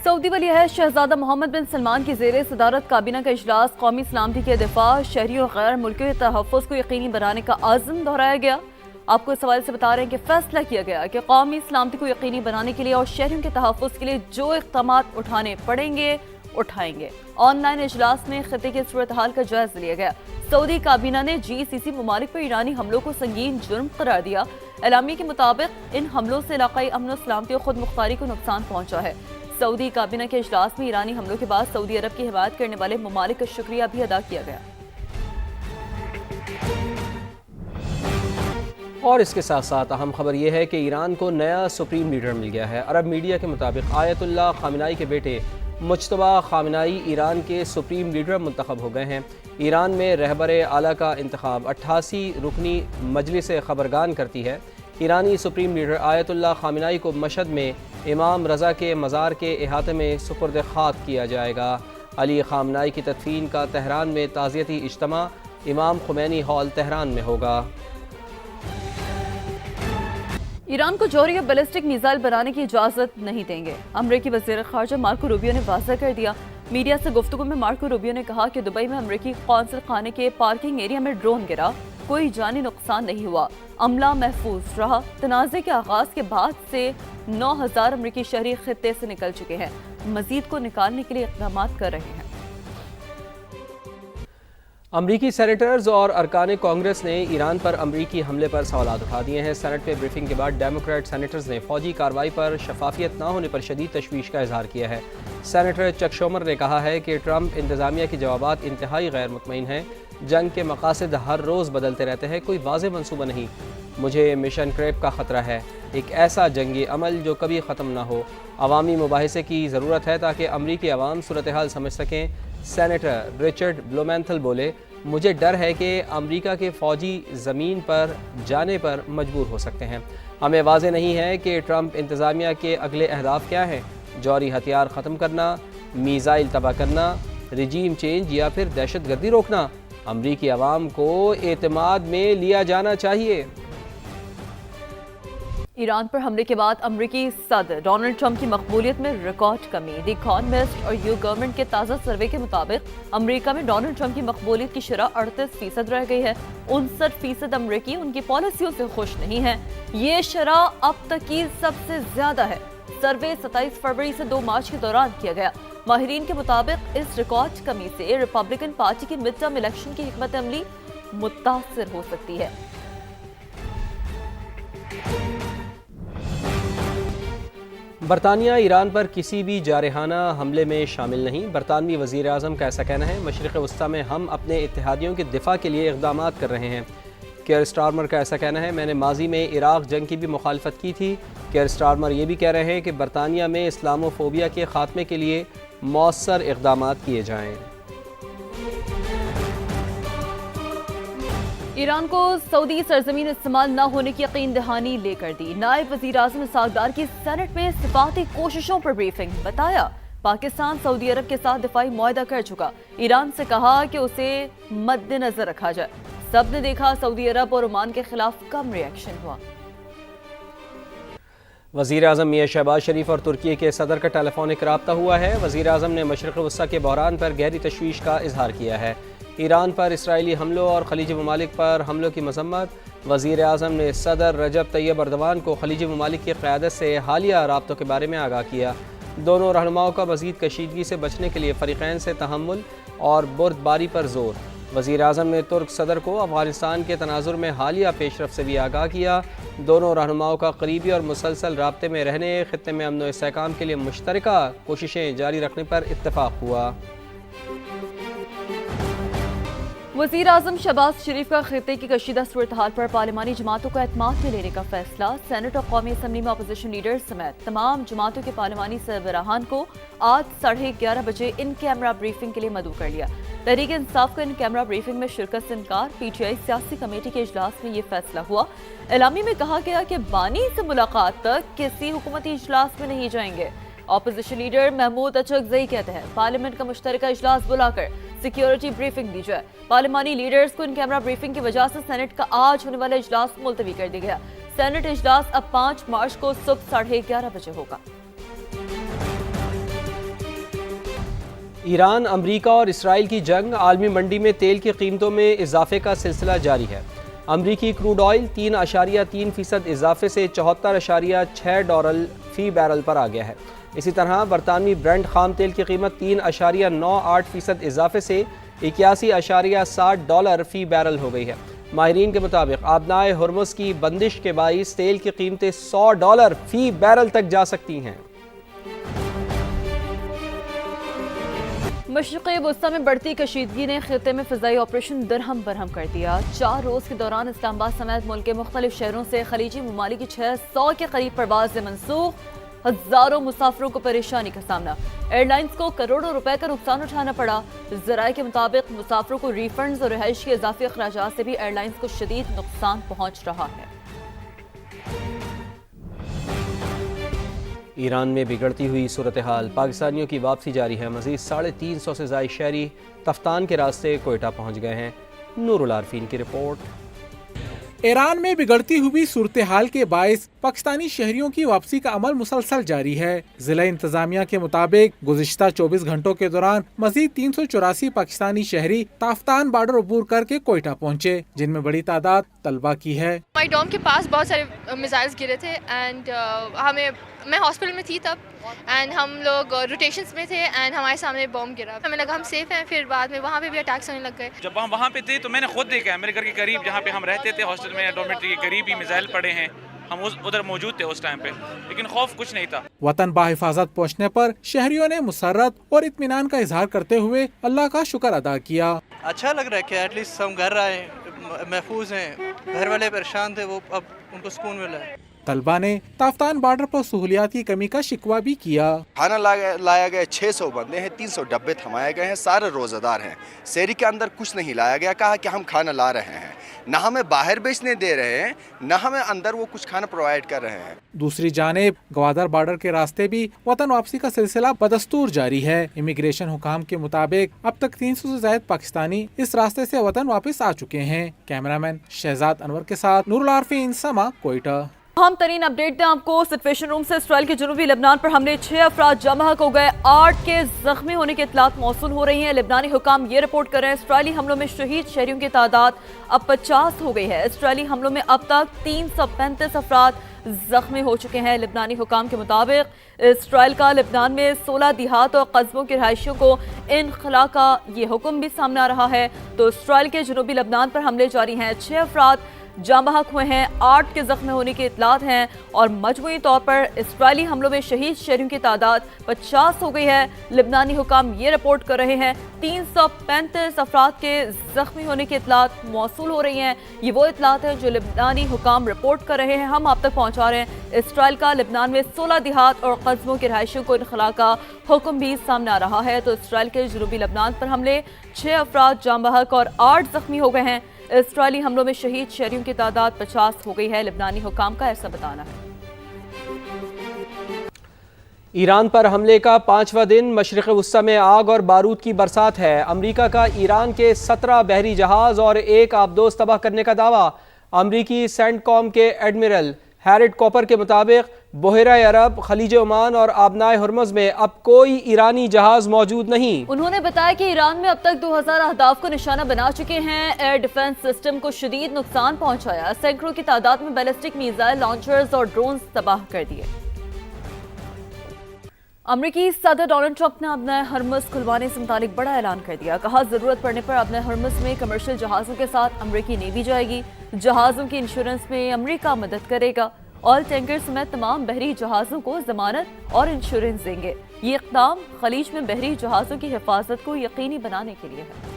Saudi वली अहद शहजादा मोहम्मद बिन सलमान की ज़ेरे सदारत काबीना का इजलास कौमी सलामती के दिफा, शहरियों और गैर मुल्कियों के तहफ़्फ़ुज़ को यकीनी बनाने का आज़म दोहराया गया। आपको इस हवाले से बता रहे हैं कि फैसला किया गया कि कौमी सलामती को यकीनी बनाने के लिए और शहरियों के तहफ़्फ़ुज़ के लिए जो इक़दाम उठाने पड़ेंगे उठाएंगे। ऑनलाइन इजलास में खिते की सूरत हाल का जायजा लिया गया। सऊदी काबीना ने GCC ममालिक पर ईरानी हमलों को संगीन जुर्म करार दिया। एलामिया के मुताबिक इन हमलों से इलाकाई अमन और सलामती और खुद मुख्तारी को नुकसान पहुंचा है। सऊदी काबीना के इजलास में ईरानी हमलों के बाद सऊदी अरब की हिमायत करने वाले ममालिक का शुक्रिया भी अदा किया गया। और इसके साथ साथ अहम खबर यह है कि ईरान को नया सुप्रीम लीडर मिल गया है। अरब मीडिया के मुताबिक आयतुल्लाह खामिनाई के बेटे मुज्तबा खामिनाई ईरान के सुप्रीम लीडर मुंतखब हो गए हैं। ईरान में रहबर आला का इंतखाब 88 रुकनी मजलिस खबरगान करती है। ईरानी सुप्रीम लीडर आयतुल्लाह खामिनाई को मशहद में इमाम रज़ा के मज़ार के अहाते में सुपुर्द खाक किया जाएगा। अली खामनाई की तदफीन का तेहरान में ताज़ियती इज्तिमा इमाम खुमैनी हॉल तेहरान में होगा। ईरान को जौहरी या बैलिस्टिक मिसाइल बनाने की इजाज़त नहीं देंगे। अमरीकी वज़ीर ख़ारजा मार्को रूबियो ने वाज़ा कर दिया। मीडिया से गुफ्तगू में मार्को रूबियो ने कहा कि दुबई में अमरीकी कौंसल खाने के पार्किंग एरिया में ड्रोन गिरा, कोई जानी नुकसान नहीं हुआ, अमला महफूज रहा। तनाज़े के आगाज़ के बाद से 9000 अमरीकी शहरी खित्ते से निकल चुके हैं। मजीद को निकालने के लिए इक़दाम कर रहे हैं। अमरीकी सेनेटर्स और अरकान कांग्रेस ने ईरान पर अमरीकी हमले पर सवालात उठा दिए हैं। सेनेट में ब्रीफिंग के बाद डेमोक्रेट सेनेटर्स ने फौजी कार्रवाई पर शफाफियत न होने पर शदीद तशवीश का इजहार किया है। सेनेटर चक शोमर ने कहा है कि ट्रंप इंतजामिया के जवाबात इंतहाई गैर मुतमईन हैं। जंग के मकासद हर रोज़ बदलते रहते हैं, कोई वाज़ेह मनसूबा नहीं। मुझे मिशन क्रेप का ख़तरा है, एक ऐसा जंगी अमल जो कभी ख़त्म ना हो। अवामी मुबाहिसे की ज़रूरत है ताकि अमरीकी अवाम सूरत हाल समझ सकें। सेनेटर रिचर्ड ब्लूमेंथल बोले, मुझे डर है कि अमरीका के फ़ौजी ज़मीन पर जाने पर मजबूर हो सकते हैं। हमें वाज़ेह नहीं है कि ट्रंप इंतज़ामिया के अगले अहदाफ क्या हैं। जौहरी हथियार ख़त्म करना, मीज़ाइल तबाह करना, रिजीम चेंज या फिर दहशत गर्दी रोकना। अमरीकी अवाम को एतमाद में लिया जाना चाहिए। ईरान पर हमले के बाद अमरीकी सदर डोनाल्ड ट्रंप की मकबूलियत में रिकॉर्ड कमी। द इकॉनमिस्ट और यू गवर्नमेंट के ताज़ा सर्वे के मुताबिक अमरीका में डोनाल्ड ट्रंप की मकबूलियत की शरह 38% रह गई है। 59% अमरीकी उनकी पॉलिसियों से खुश नहीं है। ये शरह अब तक की सबसे ज्यादा है। सर्वे 27 फरवरी से 2 मार्च के दौरान किया गया। माहिरीन के मुताबिक इस रिकॉर्ड कमी से रिपब्लिकन पार्टी की मिड टर्म इलेक्शन की हिकमत अमली मुतासिर हो सकती है। बरतानिया ईरान पर किसी भी जारहाना हमले में शामिल नहीं। बरतानवी वज़ीर आज़म का ऐसा कहना है। मशरिक़ वस्ता में हम अपने इत्तेहादियों के दिफा के लिए इक़दाम कर रहे हैं। केयर स्टारमर का ऐसा कहना है, मैंने माजी में इराक़ जंग की भी मुखालफत की थी। केयर स्टारमर ये भी कह रहे हैं कि बरतानिया में इस्लामोफोबिया के ख़ात्मे के लिए मौसर इक़दाम किए जाएँ। ईरान को सऊदी सरजमीन इस्तेमाल न होने की यकीन दहानी लेकर दी। नायब वज़ीर आज़म इसहाक़ की सेनेट में सिफाती कोशिशों पर ब्रीफिंग। बताया, पाकिस्तान सऊदी अरब के साथ दिफाई मुआहदा कर चुका। ईरान से कहा कि उसे मद्देनजर रखा जाए। सब ने देखा सऊदी अरब और ओमान के खिलाफ कम रिएक्शन हुआ। वज़ीर आज़म मियां शहबाज शरीफ और तुर्की के सदर का टेलीफोनिक रब्ता हुआ है। वज़ीर आज़म ने मशरिक़ वस्ता के बहरान पर गहरी तशवीश का इजहार किया है। ईरान पर इसराइली हमलों और खलीजी ममालिक पर हमलों की मज़म्मत। वज़ीर आज़म ने सदर रजब तैयब अर्दवान को खलीजी ममालिक की क़यादत से हालिया राब्तों के बारे में आगाह किया। दोनों रहनुमाओं का मज़ीद कशीदगी से बचने के लिए फ़रीक़ैन से तहम्मुल और बुर्दबारी पर ज़ोर। वज़ीर आज़म ने तुर्क सदर को अफ़ग़ानिस्तान के तनाज़ुर में हालिया पेशरफ़ से भी आगाह किया। दोनों रहनुमाओं का करीबी और मुसलसल राब्ते में रहने, ख़ित्ते में अमन व इस्तेहकाम के लिए मुश्तरका कोशिशें जारी रखने पर इत्तफ़ाक़ हुआ। वज़ीर आज़म शहबाज शरीफ का खित्ते की कशीदा सूरत हाल पर पार्लिमानी जमातों को एतमाद में लेने का फैसला। सेनेट और कौमी असम्बली में अपोजिशन लीडर्स समेत तमाम जमातों के पार्लिमानी सरबराहान को आज 11:30 बजे इन कैमरा ब्रीफिंग के लिए मदऊ कर लिया। तहरीक इंसाफ का इन कैमरा ब्रीफिंग में शिरकत से इनकार। PTI सियासी कमेटी के इजलास में ये फैसला हुआ। एलामी में कहा गया कि बानी से मुलाकात तक किसी हुकूमती इजलास में नहीं जाएंगे। अपोजिशन लीडर महमूद अचकज़ई कहते हैं, पार्लियामेंट का मुश्तरका इजलास बुलाकर सिक्योरिटी ब्रीफिंग दी जाए। पार्लिमानी लीडर्स को इन कैमरा ब्रीफिंग की वजह से सेनेट का आज होने वाला इजलास मुलतवी कर दिया गया। सेनेट इजलास अब 5 मार्च को सुबह 11:30 बजे होगा। ایران، امریکہ اور اسرائیل کی جنگ، عالمی منڈی میں تیل کی قیمتوں میں اضافے کا سلسلہ جاری ہے۔ امریکی کروڈ آئل 3.3% اضافے سے $74.6 فی بیرل پر آ گیا ہے۔ اسی طرح برطانوی برنٹ خام تیل کی قیمت 3.98% اضافے سے $81.60 فی بیرل ہو گئی ہے۔ ماہرین کے مطابق آبنائے ہرمز کی بندش کے باعث تیل کی قیمتیں $100 فی بیرل تک جا سکتی ہیں۔ مشرق وسطی میں بڑھتی کشیدگی نے خطے میں فضائی آپریشن درہم برہم کر دیا۔ 4 روز کے دوران اسلام آباد سمیت ملک کے مختلف شہروں سے خلیجی ممالک کی 600 کے قریب پروازیں منسوخ، ہزاروں مسافروں کو پریشانی کا سامنا۔ ایئر لائنز کو کروڑوں روپے کا نقصان اٹھانا پڑا۔ ذرائع کے مطابق مسافروں کو ری فنڈز اور رہائش کے اضافی اخراجات سے بھی ایئر لائنز کو شدید نقصان پہنچ رہا ہے۔ ایران میں بگڑتی ہوئی صورتحال، پاکستانیوں کی واپسی جاری ہے۔ مزید 350 سے زائد شہری تفتان کے راستے کوئٹہ پہنچ گئے ہیں۔ نور العارفین کی رپورٹ۔ ایران میں بگڑتی ہوئی صورتحال کے باعث پاکستانی شہریوں کی واپسی کا عمل مسلسل جاری ہے۔ ضلع انتظامیہ کے مطابق گزشتہ 24 گھنٹوں کے دوران مزید 384 پاکستانی شہری تافتان بارڈر عبور کر کے کوئٹہ پہنچے، جن میں بڑی تعداد طلبہ کی ہے۔ ہمارے ڈوم کے پاس بہت سارے میزائلز گرے تھے اینڈ میں ہاسپٹل میں تھی تب، اینڈ ہم لوگ روٹیشنز میں تھے اینڈ ہمارے سامنے بم گرا۔ ہمیں لگا ہم سیف ہیں، پھر بعد میں وہاں پہ بھی اٹیکس ہونے لگ گئے۔ جب ہم وہاں پہ تھے تو میں نے خود دیکھا ہے، میرے گھر کے قریب جہاں پہ ہم رہتے تھے ہاسٹل میں، ڈورمیٹری کے قریب ہی میزائل پڑے ہیں۔ ہم ادھر موجود تھے اس ٹائم پہ، لیکن خوف کچھ نہیں تھا۔ وطن بحفاظت پہنچنے پر شہریوں نے مسرت اور اطمینان کا اظہار کرتے ہوئے اللہ کا شکر ادا کیا۔ اچھا لگ رہا ہے کہ ایٹ لیسٹ ہم گھر آئے، محفوظ ہیں۔ گھر والے پریشان تھے، وہ اب ان کو سکون ملا ہے۔ طلبہ نے تافتان بارڈر پر سہولیات کی کمی کا شکوہ بھی کیا۔ کھانا لایا گیا، 600 بندے ہیں، 300 ڈبے تھمائے گئے ہیں، سارے روزہ دار ہیں۔ سیری کے اندر کچھ نہیں لایا گیا، کہا کہ ہم کھانا لا رہے ہیں، نہ ہمیں باہر بیچنے دے رہے ہیں، نہ ہمیں اندر وہ کچھ کھانا پرووائڈ کر رہے ہیں۔ دوسری جانب گوادر بارڈر کے راستے بھی وطن واپسی کا سلسلہ بدستور جاری ہے۔ امیگریشن حکام کے مطابق اب تک 300 سے زائد پاکستانی اس راستے سے وطن واپس آ چکے ہیں۔ کیمرامین شہزاد انور کے ساتھ نور العارفین، سما، کوئٹہ۔ اہم ترین اپڈیٹ دیں آپ کو سچویشن روم سے۔ اسرائیل کے جنوبی لبنان پر حملے، 6 افراد جاں بحق ہو گئے، 8 کے زخمی ہونے کی اطلاعات موصول ہو رہی ہیں۔ لبنانی حکام یہ رپورٹ کر رہے ہیں اسرائیلی حملوں میں شہید شہریوں کی تعداد اب 50 ہو گئی ہے۔ اسرائیلی حملوں میں اب تک 335 افراد زخمی ہو چکے ہیں۔ لبنانی حکام کے مطابق اسرائیل کا لبنان میں 16 دیہات اور قصبوں کے رہائشیوں کو انخلا کا یہ حکم بھی سامنے آ رہا ہے۔ تو اسرائیل کے جنوبی لبنان پر حملے جاری ہیں، 6 افراد جاں بحق ہوئے ہیں، 8 کے زخمی ہونے کی اطلاعات ہیں اور مجموعی طور پر اسرائیلی حملوں میں شہید شہریوں کی تعداد 50 ہو گئی ہے۔ لبنانی حکام یہ رپورٹ کر رہے ہیں 335 افراد کے زخمی ہونے کی اطلاعات موصول ہو رہی ہیں۔ یہ وہ اطلاعات ہیں جو لبنانی حکام رپورٹ کر رہے ہیں، ہم آپ تک پہنچا رہے ہیں۔ اسرائیل کا لبنان میں 16 دیہات اور قصبوں کے رہائشیوں کو انخلا کا حکم بھی سامنے آ رہا ہے۔ تو اسرائیل کے جنوبی لبنان پر حملے، 6 افراد جاں بحق اور 8 زخمی ہو گئے ہیں۔ اسرائیلی حملوں میں شہید شہریوں کی تعداد 50 ہو گئی ہے، لبنانی حکام کا ایسا بتانا ہے۔ ایران پر حملے کا 5واں دن، مشرق وسطی میں آگ اور بارود کی برسات ہے۔ امریکہ کا ایران کے 17 بحری جہاز اور 1 آبدوز تباہ کرنے کا دعویٰ۔ امریکی سینٹ کام کے ایڈمرل ہیرڈ کوپر کے مطابق بحیرہ عرب، خلیج عمان اور آبنائے ہرمز میں اب کوئی ایرانی جہاز موجود نہیں۔ انہوں نے بتایا کہ ایران میں اب تک 2000 اہداف کو نشانہ بنا چکے ہیں۔ ایئر ڈیفنس سسٹم کو شدید نقصان پہنچایا، سینکڑوں کی تعداد میں بیلسٹک میزائل لانچرز اور ڈرونز تباہ کر دیے۔ امریکی صدر ڈونلڈ ٹرمپ نے آبنائے ہرمز کھلوانے سے متعلق بڑا اعلان کر دیا۔ کہا ضرورت پڑنے پر آبنائے ہرمز میں کمرشل جہازوں کے ساتھ امریکی نیوی جائے گی۔ جہازوں کی انشورنس میں امریکہ مدد کرے گا۔ آئل ٹینکر سمیت تمام بحری جہازوں کو ضمانت اور انشورنس دیں گے۔ یہ اقدام خلیج میں بحری جہازوں کی حفاظت کو یقینی بنانے کے لیے ہے۔